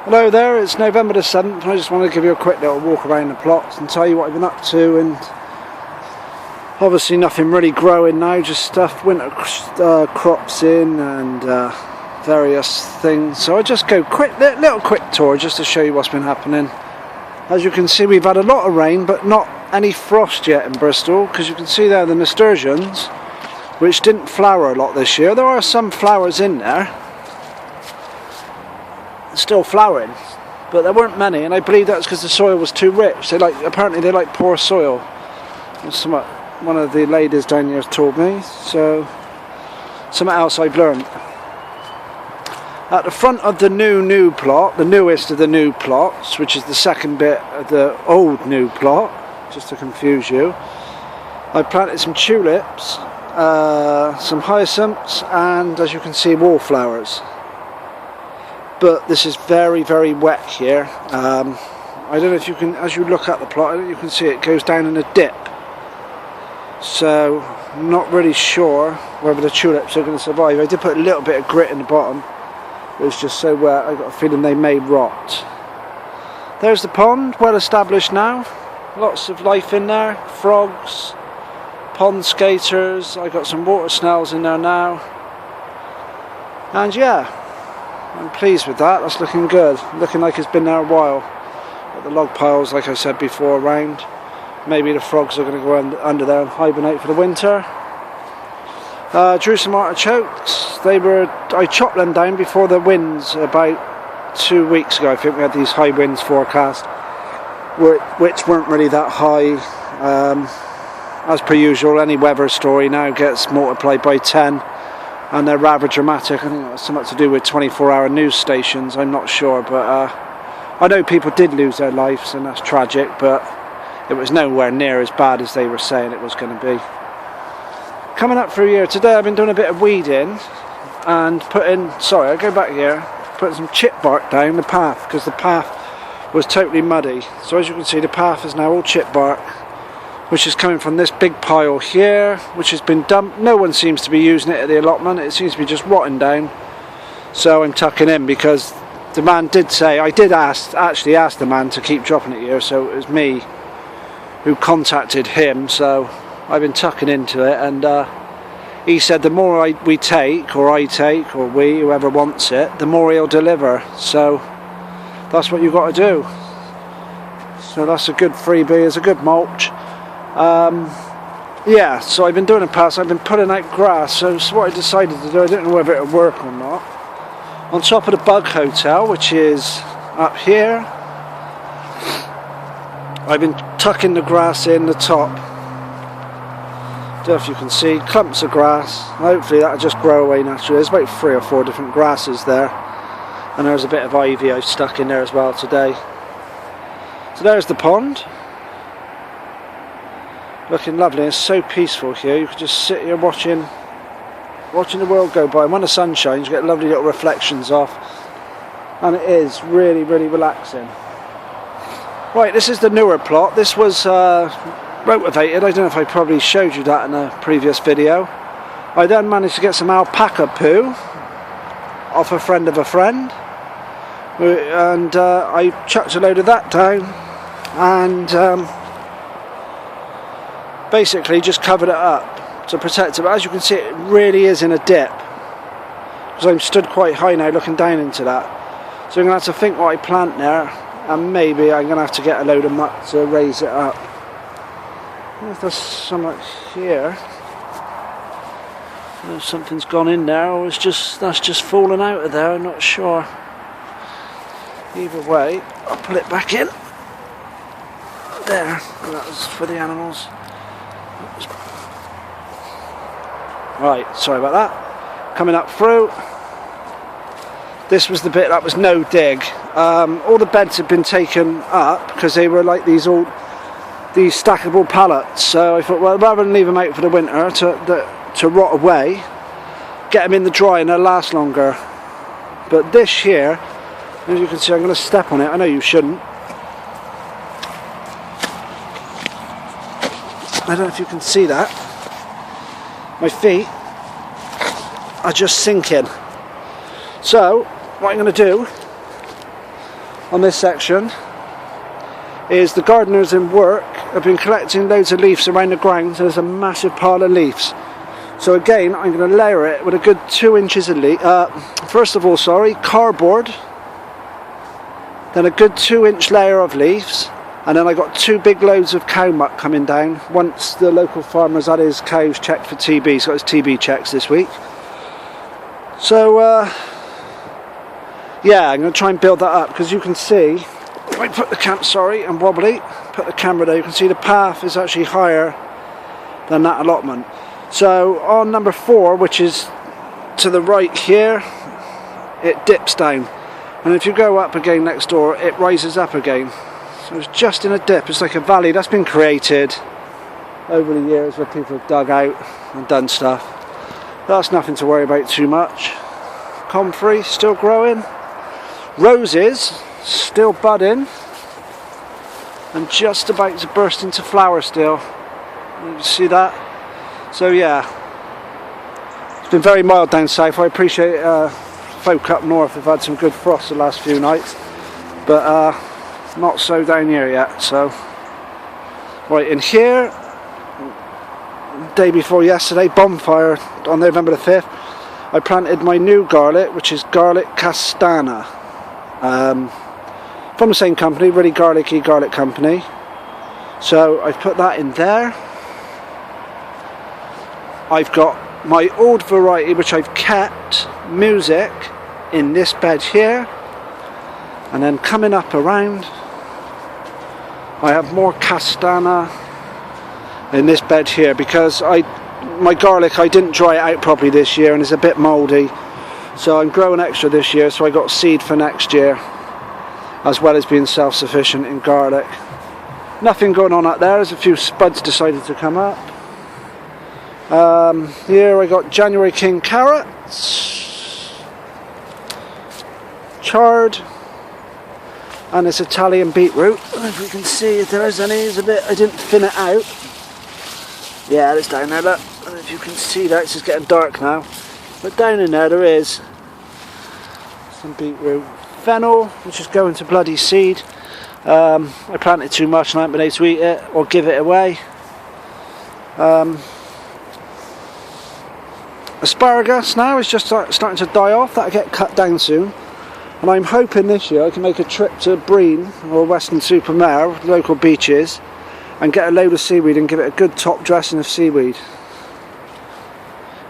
Hello there, it's November the 7th and I just want to give you a quick little walk around the plots and tell you what I've been up to. And obviously nothing really growing now, just stuff, winter crops in and various things. So I just go little quick tour just to show you what's been happening. As you can see, we've had a lot of rain but not any frost yet in Bristol, because you can see there the nasturtiums, which didn't flower a lot this year. There are some flowers in there still flowering, but there weren't many, and I believe that's because the soil was too rich. Apparently they like poor soil. That's what one of the ladies down here has told me. So something else I've learned. At the front of the new plot, the newest of the new plots, which is the second bit of the old new plot, just to confuse you, I planted some tulips, some hyacinths, and as you can see, wallflowers. But this is very, very wet here. I don't know if you can, as you look at the plot, you can see it goes down in a dip. So I'm not really sure whether the tulips are going to survive. I did put a little bit of grit in the bottom. It was just so wet, I got a feeling they may rot. There's the pond, well established now. Lots of life in there, frogs, pond skaters. I got some water snails in there now. And yeah, I'm pleased with that. That's looking good. Looking like it's been there a while. Got the log piles, like I said before, around. Maybe the frogs are going to go under there and hibernate for the winter. Drew some artichokes. I chopped them down before the winds about 2 weeks ago. I think we had these high winds forecast, which weren't really that high. As per usual, any weather story now gets multiplied by 10. And they're rather dramatic. I think that's something to do with 24-hour news stations, I'm not sure, but I know people did lose their lives and that's tragic, but it was nowhere near as bad as they were saying it was going to be. Coming up through here today, I've been doing a bit of weeding and putting some chip bark down the path, because the path was totally muddy. So as you can see, the path is now all chip bark, which is coming from this big pile here, which has been dumped. No one seems to be using it at the allotment. It seems to be just rotting down. So I'm tucking in, because the man did say, I did actually ask the man to keep dropping it here, so it was me who contacted him. So I've been tucking into it, and he said the more we take, or I take, or we, whoever wants it, the more he'll deliver. So that's what you've got to do. So that's a good freebie, it's a good mulch. Yeah, so I've been doing a pass, I've been putting out grass, so what I decided to do, I don't know whether it'll work or not. On top of the Bug Hotel, which is up here, I've been tucking the grass in the top. Don't know if you can see, clumps of grass. Hopefully that'll just grow away naturally. There's about 3 or 4 different grasses there. And there's a bit of ivy I've stuck in there as well today. So there's the pond. Looking lovely. It's so peaceful here. You can just sit here watching the world go by. And when the sun shines, you get lovely little reflections off, and it is really, really relaxing. Right, this is the newer plot. This was rotivated. I don't know if I probably showed you that in a previous video. I then managed to get some alpaca poo off a friend of a friend, and I chucked a load of that down, and basically just covered it up to protect it. But as you can see, it really is in a dip, because I'm stood quite high now looking down into that. So I'm going to have to think what I plant there, and maybe I'm going to have to get a load of muck to raise it up. I don't know if there's so much here. If something's gone in there, or that's just fallen out of there, I'm not sure. Either way, I'll put it back in. There, that was for the animals. Right, sorry about that. Coming up through, this was the bit that was no dig. All the beds had been taken up because they were like these stackable pallets. So I thought, well, rather than leave them out for the winter to rot away, get them in the dry and they'll last longer. But this here, as you can see, I'm going to step on it. I know you shouldn't. I don't know if you can see that. My feet are just sinking. So what I'm going to do on this section is the gardeners in work have been collecting loads of leaves around the ground, so there's a massive pile of leaves. So again, I'm going to layer it with a good 2 inches of first of all, cardboard, then a good 2-inch layer of leaves, and then I got 2 big loads of cow muck coming down once the local farmer's had his cows checked for TB. He's got his TB checks this week. So yeah, I'm going to try and build that up, because you can see, if I put the I'm wobbly, put the camera there, you can see the path is actually higher than that allotment. So on number 4, which is to the right here, it dips down, and if you go up again next door, it rises up again. So it's just in a dip. It's like a valley that's been created over the years where people have dug out and done stuff. That's nothing to worry about too much. Comfrey still growing, roses still budding and just about to burst into flower still. You see that? So yeah, it's been very mild down south. I appreciate folk up north have had some good frost the last few nights, but not so down here yet. So right in here, day before yesterday, bonfire on November the 5th, I planted my new garlic, which is garlic castana, from the same company, really garlicky garlic company. So I've put that in there. I've got my old variety, which I've kept, music, in this bed here, and then coming up around I have more castana in this bed here, because my garlic, I didn't dry it out properly this year and it's a bit mouldy, so I'm growing extra this year, so I got seed for next year, as well as being self-sufficient in garlic. Nothing going on up there, there's a few spuds decided to come up. Here I got January King carrots, chard, and this Italian beetroot. I don't know if we can see if there is any. There's a bit, I didn't thin it out. Yeah, it's down there, look. I don't know if you can see that, it's just getting dark now. But down in there is some beetroot. Fennel, which is going to bloody seed. I planted too much and I haven't been able to eat it or give it away. Asparagus now is just starting to die off. That'll get cut down soon. And I'm hoping this year I can make a trip to Breen or Weston-super-Mare, local beaches, and get a load of seaweed and give it a good top dressing of seaweed.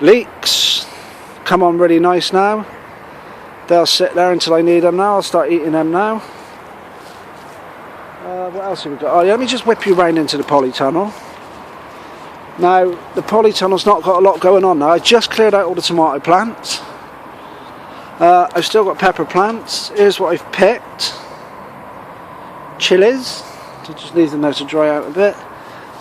Leeks come on really nice now. They'll sit there until I need them now. I'll start eating them now. What else have we got? Oh, yeah, let me just whip you round into the polytunnel. Now, the polytunnel's not got a lot going on now. I just cleared out all the tomato plants. I've still got pepper plants. Here's what I've picked. Chilies. So just leave them there to dry out a bit.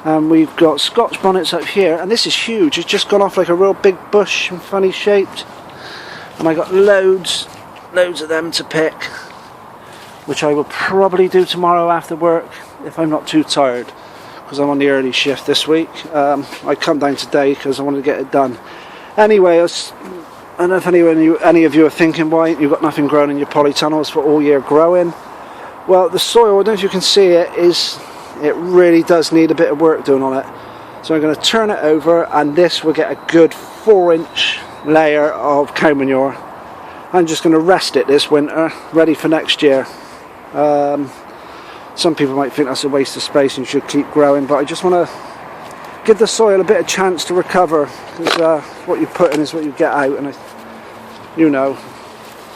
And we've got Scotch bonnets up here. And this is huge. It's just gone off like a real big bush and funny shaped. And I got loads of them to pick, which I will probably do tomorrow after work if I'm not too tired, because I'm on the early shift this week. I come down today because I wanted to get it done. Anyway, I don't know if any of you are thinking, why you've got nothing growing in your polytunnels for all year growing. Well, the soil, I don't know if you can see it, it really does need a bit of work doing on it. So I'm going to turn it over, and this will get a good 4-inch layer of cow manure. I'm just going to rest it this winter, ready for next year. Some people might think that's a waste of space and should keep growing, but I just want to give the soil a bit of chance to recover, because what you put in is what you get out, and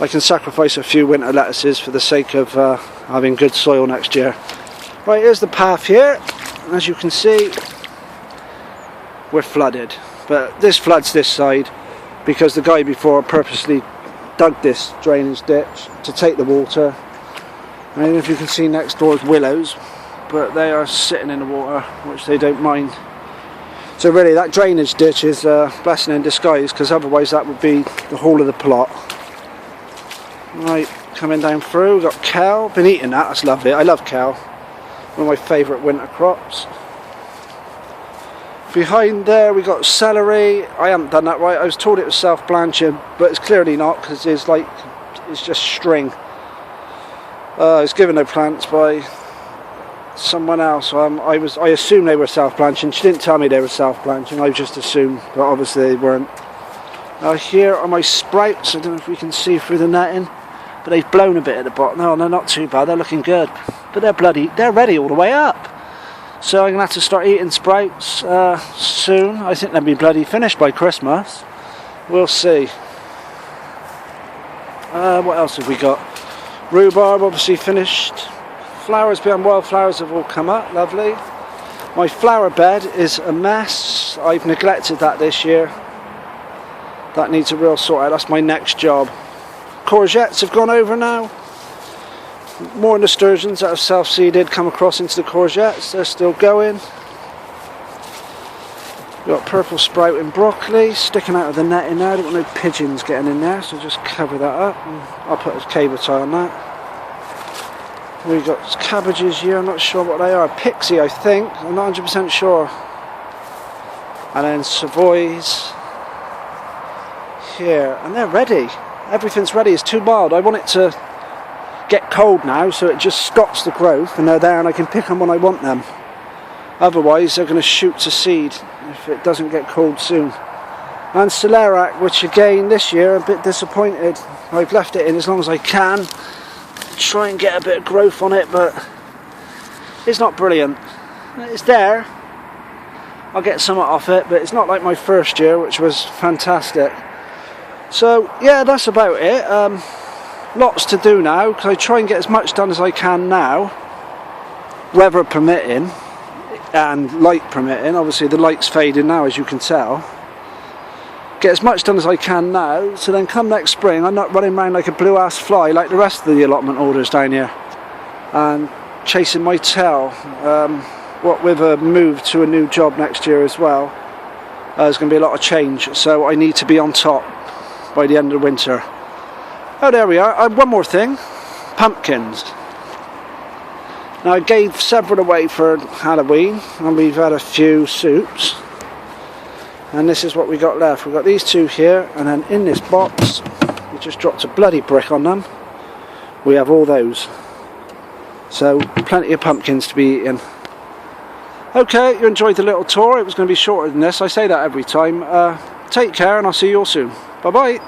I can sacrifice a few winter lettuces for the sake of having good soil next year. Right, here's the path here. As you can see, we're flooded, but this floods this side because the guy before purposely dug this drainage ditch to take the water. I don't know if you can see next door is willows, but they are sitting in the water, which they don't mind. So really that drainage ditch is a blessing in disguise, because otherwise that would be the whole of the plot. Right, coming down through, we've got kale. Been eating that, that's lovely. I love kale, one of my favourite winter crops. Behind there we got celery. I haven't done that right. I was told it was self-blanching, but it's clearly not, because it's just string. I was given the plants by someone else. I assumed they were self-blanching. She didn't tell me they were self-blanching. I just assumed, but obviously they weren't. Here are my sprouts. I don't know if we can see through the netting, but they've blown a bit at the bottom. No, they're not too bad. They're looking good, but they're ready all the way up. So I'm gonna have to start eating sprouts soon. I think they'll be bloody finished by Christmas. We'll see. What else have we got? Rhubarb obviously finished. Flowers behind wildflowers have all come up, lovely. My flower bed is a mess. I've neglected that this year. That needs a real sort out. That's my next job. Courgettes have gone over now. More nasturtiums that have self-seeded come across into the courgettes. They're still going. We've got purple sprouting broccoli sticking out of the netting now. I don't want no pigeons getting in there, so just cover that up. I'll put a cable tie on that. We've got cabbages here, I'm not sure what they are. Pixie, I think, I'm not 100% sure. And then Savoys here, and they're ready. Everything's ready, it's too mild. I want it to get cold now, so it just stops the growth, and they're there and I can pick them when I want them. Otherwise, they're going to shoot to seed if it doesn't get cold soon. And Celeriac, which again, this year, I'm a bit disappointed. I've left it in as long as I can. Try and get a bit of growth on it, but it's not brilliant. It's there. I'll get something off it, but it's not like my first year, which was fantastic. So yeah, that's about it. Lots to do now, because I try and get as much done as I can now, weather permitting and light permitting. Obviously the light's fading now, as you can tell. Get as much done as I can now, so then come next spring I'm not running around like a blue ass fly like the rest of the allotment orders down here and chasing my tail. What with a move to a new job next year as well, there's going to be a lot of change, so I need to be on top by the end of the winter. Oh, there we are. One more thing, pumpkins. Now I gave several away for Halloween and we've had a few soups. And this is what we got left. We've got these two here, and then in this box, we just dropped a bloody brick on them. We have all those. So, plenty of pumpkins to be eaten. Okay, you enjoyed the little tour. It was going to be shorter than this. I say that every time. Take care, and I'll see you all soon. Bye-bye.